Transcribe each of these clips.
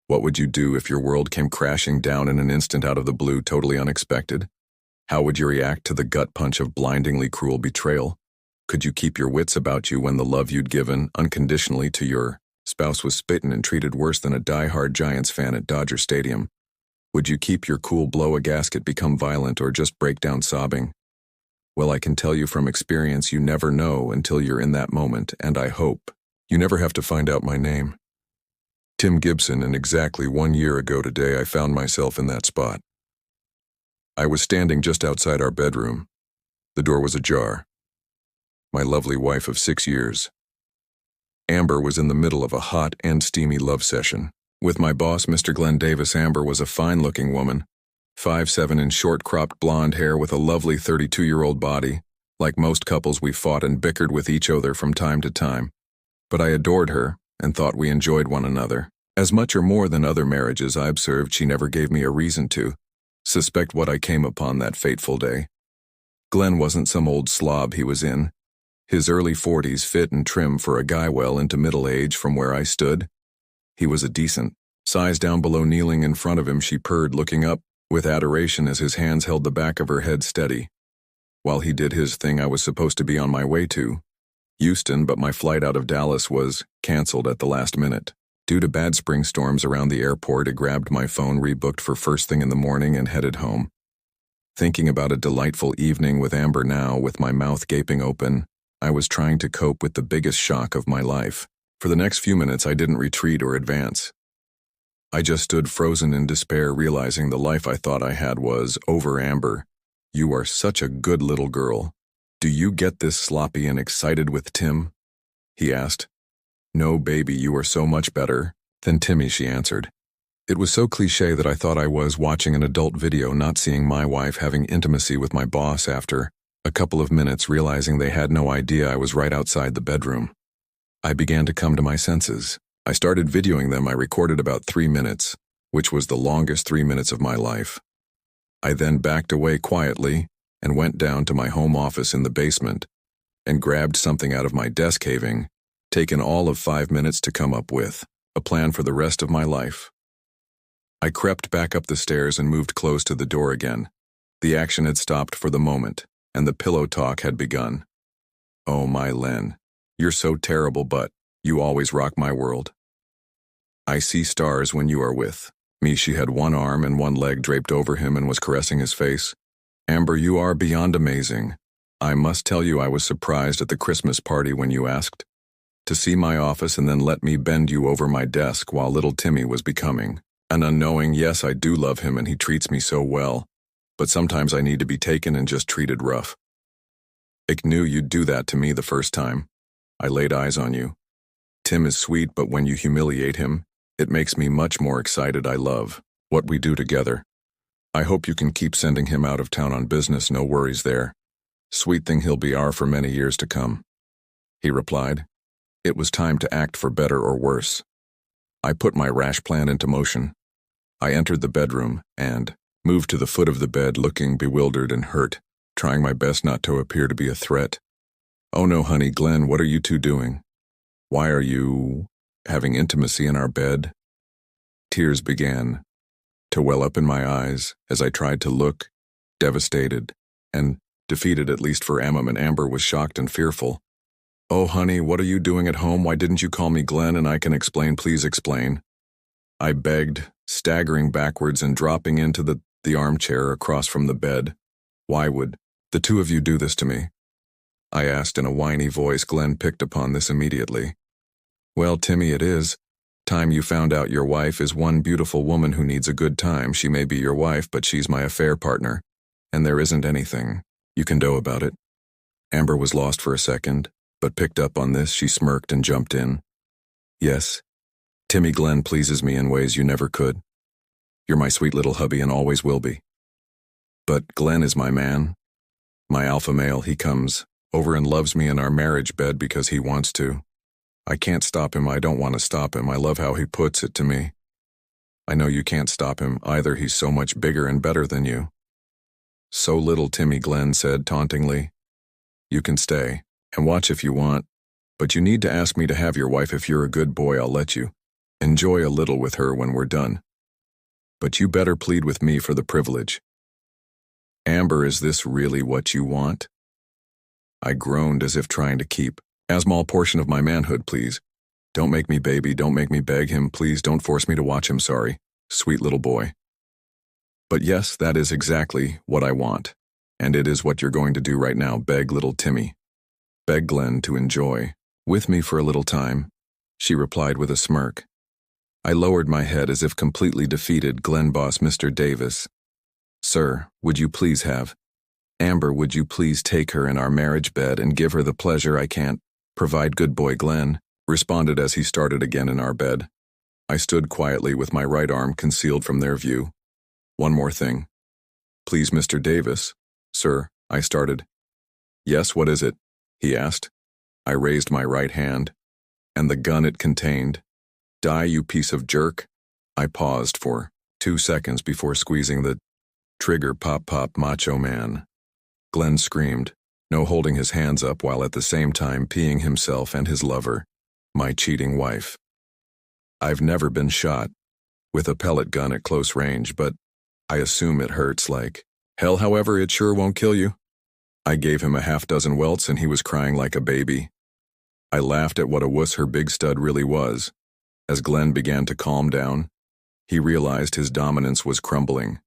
What would you do if your world came crashing down in an instant out of the blue, totally unexpected? How would you react to the gut punch of blindingly cruel betrayal? Could you keep your wits about you when the love you'd given unconditionally to your spouse was spitting and treated worse than a die-hard Giants fan at Dodger Stadium? Would you keep your cool, blow a gasket, become violent, or just break down sobbing? Well, I can tell you from experience, you never know until you're in that moment, and I hope you never have to find out my name. Tim Gibson, and exactly 1 year ago today, I found myself in that spot. I was standing just outside our bedroom. The door was ajar. My lovely wife of 6 years, Amber, was in the middle of a hot and steamy love session with my boss, Mr. Glenn Davis. Amber was a fine-looking woman, 5'7" in short-cropped blonde hair with a lovely 32-year-old body. Like most couples, we fought and bickered with each other from time to time. But I adored her and thought we enjoyed one another. As much or more than other marriages I observed, she never gave me a reason to suspect what I came upon that fateful day. Glenn wasn't some old slob. He was in his early 40s, fit and trim for a guy well into middle age from where I stood. He was a decent size down below. Kneeling in front of him, she purred, looking up with adoration as his hands held the back of her head steady. While he did his thing, I was supposed to be on my way to Houston, but my flight out of Dallas was canceled at the last minute. Due to bad spring storms around the airport, I grabbed my phone, rebooked for first thing in the morning, and headed home. Thinking about a delightful evening with Amber now, with my mouth gaping open, I was trying to cope with the biggest shock of my life. For the next few minutes, I didn't retreat or advance. I just stood frozen in despair, realizing the life I thought I had was over. Amber, you are such a good little girl. Do you get this sloppy and excited with Tim? He asked. No, baby, you are so much better than Timmy, she answered. It was so cliché that I thought I was watching an adult video, not seeing my wife having intimacy with my boss. After a couple of minutes, realizing they had no idea I was right outside the bedroom, I began to come to my senses. I started videoing them. I recorded about 3 minutes, which was the longest 3 minutes of my life. I then backed away quietly and went down to my home office in the basement and grabbed something out of my desk, having taken all of 5 minutes to come up with a plan for the rest of my life. I crept back up the stairs and moved close to the door again. The action had stopped for the moment, and the pillow talk had begun. Oh my Len, you're so terrible, but you always rock my world. I see stars when you are with me. She had one arm and one leg draped over him and was caressing his face. Amber, you are beyond amazing. I must tell you, I was surprised at the Christmas party when you asked to see my office and then let me bend you over my desk while little Timmy was becoming an unknowing. Yes, I do love him and he treats me so well, but sometimes I need to be taken and just treated rough. I knew you'd do that to me the first time I laid eyes on you. Tim is sweet, but when you humiliate him, it makes me much more excited. I love what we do together. I hope you can keep sending him out of town on business. No worries there. Sweet thing, he'll be ours for many years to come. He replied. It was time to act, for better or worse. I put my rash plan into motion. I entered the bedroom and moved to the foot of the bed, looking bewildered and hurt, trying my best not to appear to be a threat. Oh no, honey, Glenn, what are you two doing? Why are you having intimacy in our bed? Tears began to well up in my eyes as I tried to look devastated and defeated, at least for Amber, and Amber was shocked and fearful. Oh, honey, what are you doing at home? Why didn't you call me Glenn and I can explain? Please explain. I begged, staggering backwards and dropping into the armchair across from the bed. Why would the two of you do this to me? I asked in a whiny voice. Glenn picked upon this immediately. Well, Timmy, it is time you found out your wife is one beautiful woman who needs a good time. She may be your wife, but she's my affair partner, and there isn't anything you can do about it. Amber was lost for a second, but picked up on this. She smirked and jumped in. Yes, Timmy, Glenn pleases me in ways you never could. You're my sweet little hubby and always will be. But Glenn is my man, my alpha male. He comes over and loves me in our marriage bed because he wants to. I can't stop him. I don't want to stop him. I love how he puts it to me. I know you can't stop him either. He's so much bigger and better than you. So little, Timmy, Glenn said tauntingly. You can stay and watch if you want, but you need to ask me to have your wife. If you're a good boy, I'll let you. Enjoy a little with her when we're done. But you better plead with me for the privilege. Amber, is this really what you want? I groaned as if trying to keep a small portion of my manhood, please. Don't make me baby, don't make me beg him, please don't force me to watch him, sorry. Sweet little boy. But yes, that is exactly what I want. And it is what you're going to do right now, beg little Timmy. Beg Glenn to enjoy with me for a little time, she replied with a smirk. I lowered my head as if completely defeated. Glenn boss Mr. Davis. Sir, would you please have Amber, would you please take her in our marriage bed and give her the pleasure I can't provide? Good boy Glenn responded as he started again in our bed. I stood quietly with my right arm concealed from their view. One more thing. Please, Mr. Davis. Sir, I started. Yes, what is it? He asked. I raised my right hand. And the gun it contained. Die, you piece of jerk. I paused for 2 seconds before squeezing the trigger. Pop pop, macho man. Glenn screamed, no holding his hands up while at the same time peeing himself and his lover, my cheating wife. I've never been shot with a pellet gun at close range, but I assume it hurts like hell. However, it sure won't kill you. I gave him a half-dozen welts and he was crying like a baby. I laughed at what a wuss her big stud really was. As Glenn began to calm down, he realized his dominance was crumbling.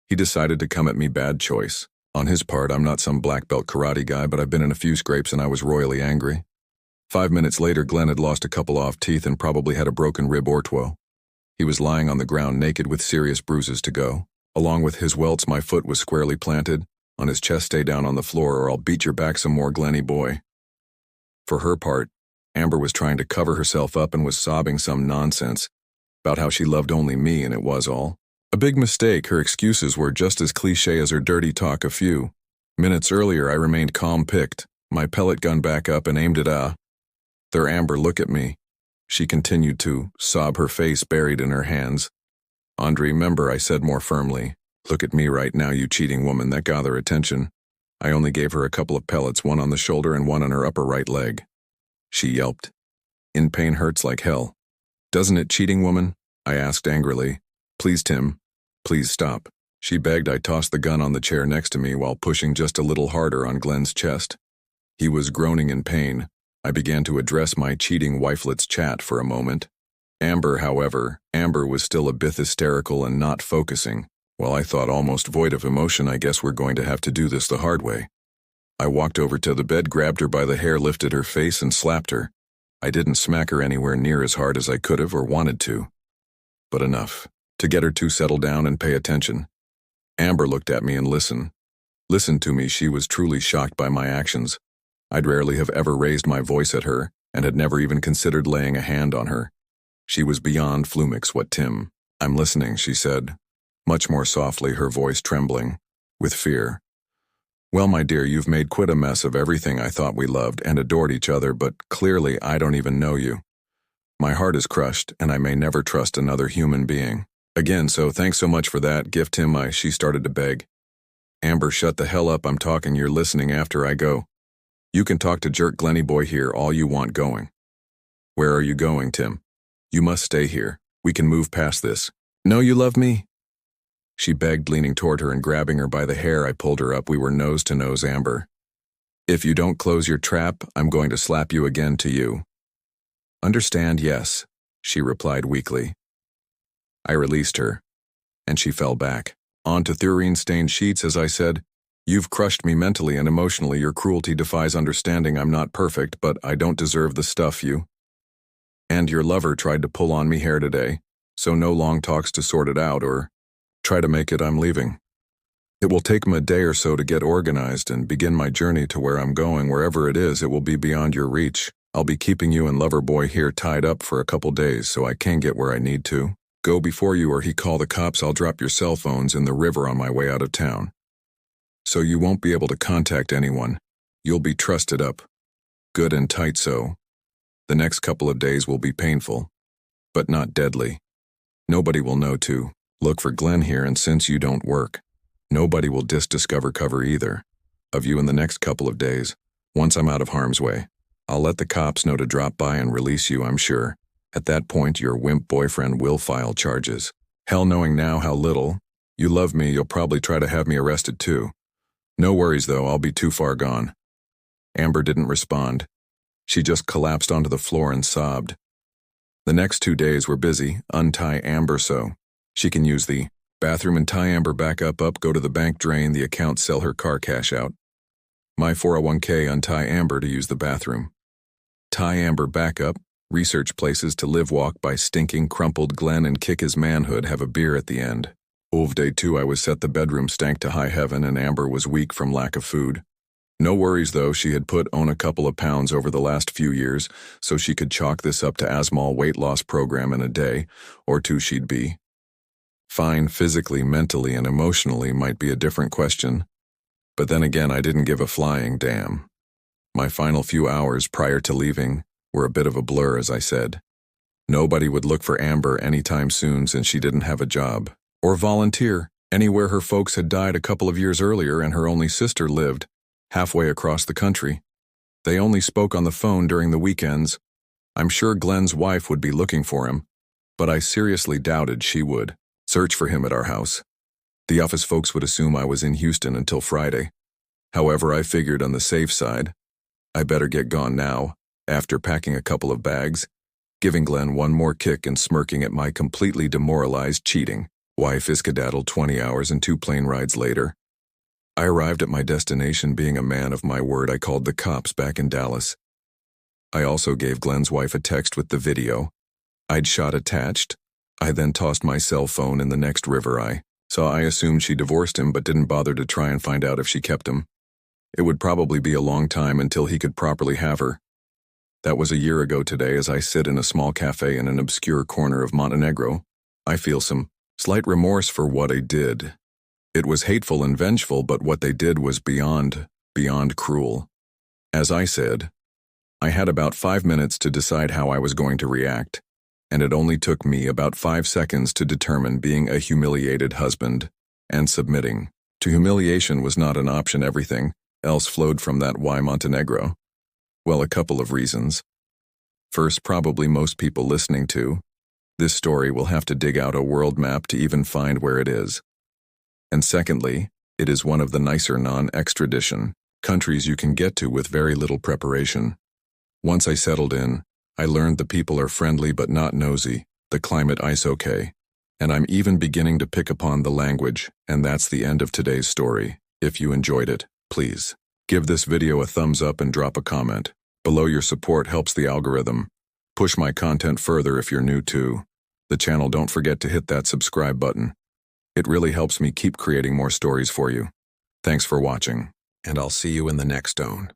He decided to come at me. Bad choice. On his part, I'm not some black belt karate guy, but I've been in a few scrapes and I was royally angry. 5 minutes later, Glenn had lost a couple off teeth and probably had a broken rib or two. He was lying on the ground naked with serious bruises to go. Along with his welts, my foot was squarely planted on his chest. Stay down on the floor or I'll beat your back some more, Glenny boy. For her part, Amber was trying to cover herself up and was sobbing some nonsense about how she loved only me and it was all a big mistake. Her excuses were just as cliché as her dirty talk. A few minutes earlier, I remained calm, picked my pellet gun back up and aimed it there. Amber, look at me. She continued to sob, her face buried in her hands. Andre, remember, I said more firmly. Look at me right now, you cheating woman. That got her attention. I only gave her a couple of pellets, one on the shoulder and one on her upper right leg. She yelped. In pain, hurts like hell. Doesn't it, cheating woman? I asked angrily. Please, Tim. Please stop. She begged. I tossed the gun on the chair next to me while pushing just a little harder on Glenn's chest. He was groaning in pain. I began to address my cheating wifelet's chat for a moment. Amber, however, Amber was still a bit hysterical and not focusing. While I thought almost void of emotion, I guess we're going to have to do this the hard way. I walked over to the bed, grabbed her by the hair, lifted her face and slapped her. I didn't smack her anywhere near as hard as I could have or wanted to. But enough to get her to settle down and pay attention. Amber looked at me and listened to me. She was truly shocked by my actions. I'd rarely have ever raised my voice at her and had never even considered laying a hand on her. She was beyond flummoxed. What, Tim? I'm listening, she said, much more softly, her voice trembling with fear. Well, my dear, you've made quite a mess of everything I thought we loved and adored each other, but clearly I don't even know you. My heart is crushed and I may never trust another human being again, so thanks so much for that gift, Tim. She started to beg. Amber, shut the hell up, I'm talking, you're listening after I go. You can talk to jerk Glenny boy here all you want. Going. Where are you going, Tim? You must stay here. We can move past this. No, you love me? She begged, leaning toward her and grabbing her by the hair. I pulled her up. We were nose to nose. Amber. If you don't close your trap, I'm going to slap you again to you. Understand, yes, she replied weakly. I released her, and she fell back onto thurine-stained sheets as I said, You've crushed me mentally and emotionally. Your cruelty defies understanding. I'm not perfect, but I don't deserve the stuff you and your lover tried to pull on me here today, so no long talks to sort it out or try to make it. I'm leaving. It will take me a day or so to get organized and begin my journey to where I'm going. Wherever it is, it will be beyond your reach. I'll be keeping you and lover boy here tied up for a couple days so I can get where I need to. Go before you or he call the cops. I'll drop your cell phones in the river on my way out of town. So you won't be able to contact anyone. You'll be trusted up. Good and tight, so the next couple of days will be painful, but not deadly. Nobody will know to look for Glenn here, and since you don't work, nobody will discover cover either of you in the next couple of days. Once I'm out of harm's way, I'll let the cops know to drop by and release you, I'm sure. At that point, your wimp boyfriend will file charges. Hell, knowing now how little you love me, you'll probably try to have me arrested too. No worries though, I'll be too far gone. Amber didn't respond. She just collapsed onto the floor and sobbed. The next 2 days were busy. Untie Amber so she can use the bathroom and tie Amber back up, go to the bank, drain the account, sell her car, cash out. My 401k, untie Amber to use the bathroom. Tie Amber back up, research places to live, walk by stinking, crumpled Glenn and kick his manhood, have a beer at the end. Of day 2, I was set. The bedroom stank to high heaven and Amber was weak from lack of food. No worries though, she had put on a couple of pounds over the last few years, so she could chalk this up to Asmal weight loss program. In a day or two she'd be fine. Physically, mentally, and emotionally might be a different question. But then again, I didn't give a flying damn. My final few hours prior to leaving were a bit of a blur, as I said. Nobody would look for Amber anytime soon since she didn't have a job or volunteer anywhere. Her folks had died a couple of years earlier and her only sister lived halfway across the country. They only spoke on the phone during the weekends. I'm sure Glenn's wife would be looking for him, but I seriously doubted she would search for him at our house. The office folks would assume I was in Houston until Friday. However, I figured on the safe side, I better get gone now, after packing a couple of bags, giving Glenn one more kick and smirking at my completely demoralized cheating wife. Iskadaddle 20 hours and 2 plane rides later. I arrived at my destination being a man of my word. I called the cops back in Dallas. I also gave Glenn's wife a text with the video I'd shot attached. I then tossed my cell phone in the next river I saw. I assumed she divorced him but didn't bother to try and find out if she kept him. It would probably be a long time until he could properly have her. That was a year ago today. As I sit in a small cafe in an obscure corner of Montenegro, I feel some slight remorse for what I did. It was hateful and vengeful, but what they did was beyond cruel. As I said, I had about 5 minutes to decide how I was going to react, and it only took me about 5 seconds to determine being a humiliated husband and submitting to humiliation was not an option. Everything else flowed from that. Why Montenegro? Well, a couple of reasons. First, probably most people listening to this story will have to dig out a world map to even find where it is. And secondly, it is one of the nicer non-extradition countries you can get to with very little preparation. Once I settled in, I learned the people are friendly but not nosy, the climate ice okay, and I'm even beginning to pick upon the language. And that's the end of today's story. If you enjoyed it, please give this video a thumbs up and drop a comment below. Your support helps the algorithm push my content further. If you're new to the channel, don't forget to hit that subscribe button. It really helps me keep creating more stories for you. Thanks for watching, and I'll see you in the next one.